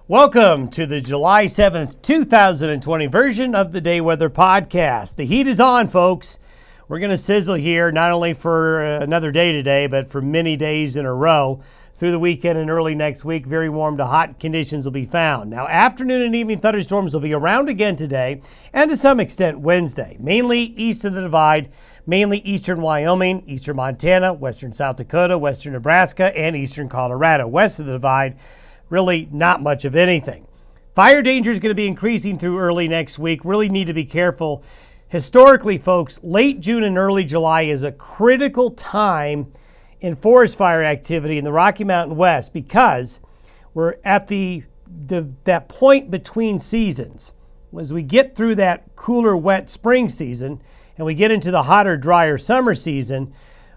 Welcome to the July 7th, 2020 version of the Day Weather Podcast. The heat is on, folks. We're going to sizzle here not only for another day today, but for many days in a row. Through the weekend and early next week, very warm to hot conditions will be found. Now, afternoon and evening thunderstorms will be around again today and to some extent Wednesday, mainly east of the divide, mainly eastern Wyoming, eastern Montana, western South Dakota, western Nebraska, and eastern Colorado. West of the divide, really not much of anything. Fire danger is going to be increasing through early next week. Really need to be careful. Historically, folks, late June and early July is a critical time in forest fire activity in the Rocky Mountain West because we're at that point between seasons. As we get through that cooler, wet spring season and we get into the hotter, drier summer season,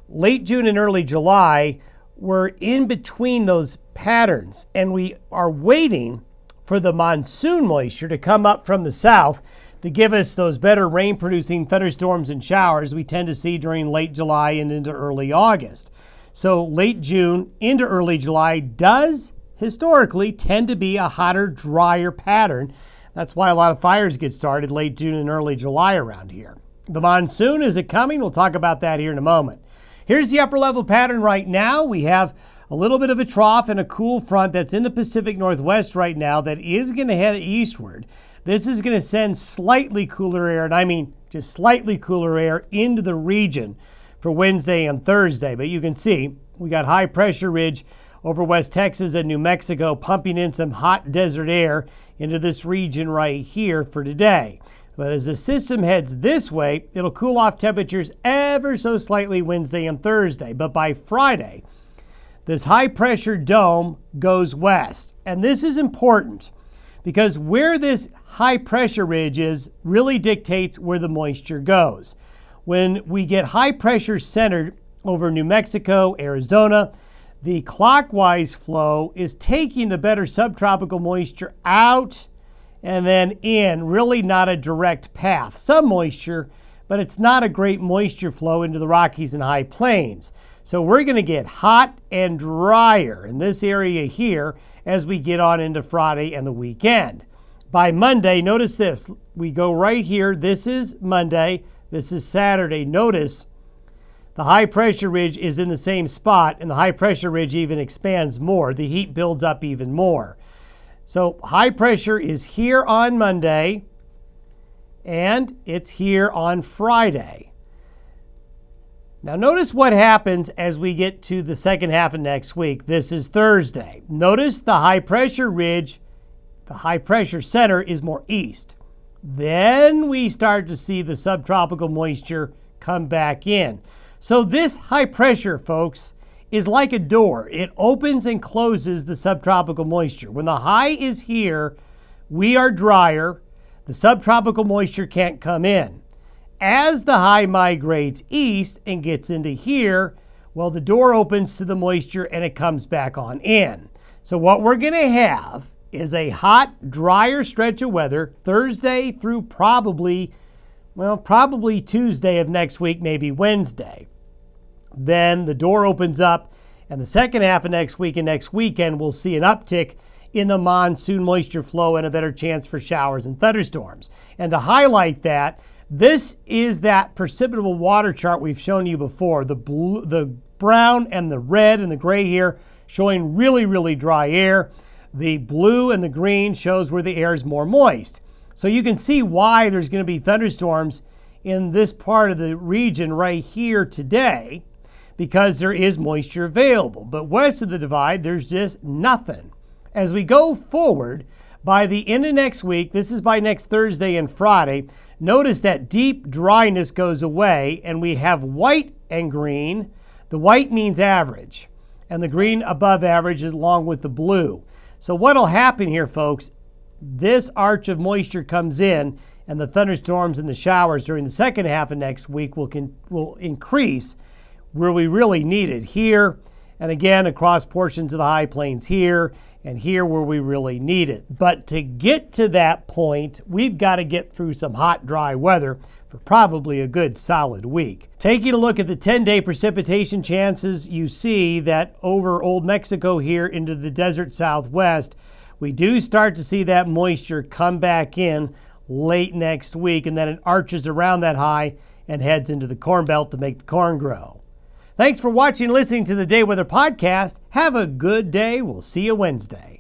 late June and early July, we're in between those patterns and we are waiting for the monsoon moisture to come up from the south to give us those better rain-producing thunderstorms and showers we tend to see during late July and into early August. So late June into early July does historically tend to be a hotter, drier pattern. That's why a lot of fires get started late June and early July around here. The monsoon, is it coming? We'll talk about that here in a moment. Here's the upper level pattern right now. We have a little bit of a trough and a cool front that's in the Pacific Northwest right now that is going to head eastward. This is going to send slightly cooler air, and I mean just slightly cooler air into the region for Wednesday and Thursday. But you can see we got high pressure ridge over West Texas and New Mexico pumping in some hot desert air into this region right here for today. But as the system heads this way, it'll cool off temperatures ever so slightly Wednesday and Thursday. But by Friday, this high pressure dome goes west. And this is important because where this high pressure ridge is really dictates where the moisture goes. When we get high pressure centered over New Mexico, Arizona, the clockwise flow is taking the better subtropical moisture out and then in, really not a direct path. Some moisture, but it's not a great moisture flow into the Rockies and High Plains. So we're going to get hot and drier in this area here as we get on into Friday and the weekend. By Monday, notice this. We go right here. This is Monday. This is Saturday. Notice the high pressure ridge is in the same spot, and the high pressure ridge even expands more. The heat builds up even more. So high pressure is here on Monday, and it's here on Friday. Now notice what happens as we get to the second half of next week. This is Thursday. Notice the high pressure ridge, the high pressure center is more east. Then we start to see the subtropical moisture come back in. So this high pressure, folks, is like a door. It opens and closes the subtropical moisture. When the high is here, we are drier. The subtropical moisture can't come in. As the high migrates east and gets into here, well, the door opens to the moisture and it comes back on in. So what we're going to have is a hot, drier stretch of weather Thursday through probably Tuesday of next week, maybe Wednesday. Then the door opens up, and the second half of next week and next weekend, we'll see an uptick in the monsoon moisture flow and a better chance for showers and thunderstorms. And to highlight that, this is that precipitable water chart we've shown you before. The brown and the red and the gray here showing really, really dry air. The blue and the green shows where the air is more moist. So you can see why there's going to be thunderstorms in this part of the region right here today, because there is moisture available. But west of the divide, there's just nothing. As we go forward, by the end of next week, this is by next Thursday and Friday, notice that deep dryness goes away and we have white and green. The white means average, and the green above average is along with the blue. So what'll happen here, folks, this arch of moisture comes in and the thunderstorms and the showers during the second half of next week will increase where we really need it here, and again across portions of the high plains here and here where we really need it. But to get to that point, we've got to get through some hot, dry weather for probably a good solid week. Taking a look at the 10-day precipitation chances, you see that over Old Mexico here into the desert southwest, We do start to see that moisture come back in late next week, and then it arches around that high and heads into the Corn Belt to make the corn grow. Thanks for watching and listening to the Day Weather Podcast. Have a good day. We'll see you Wednesday.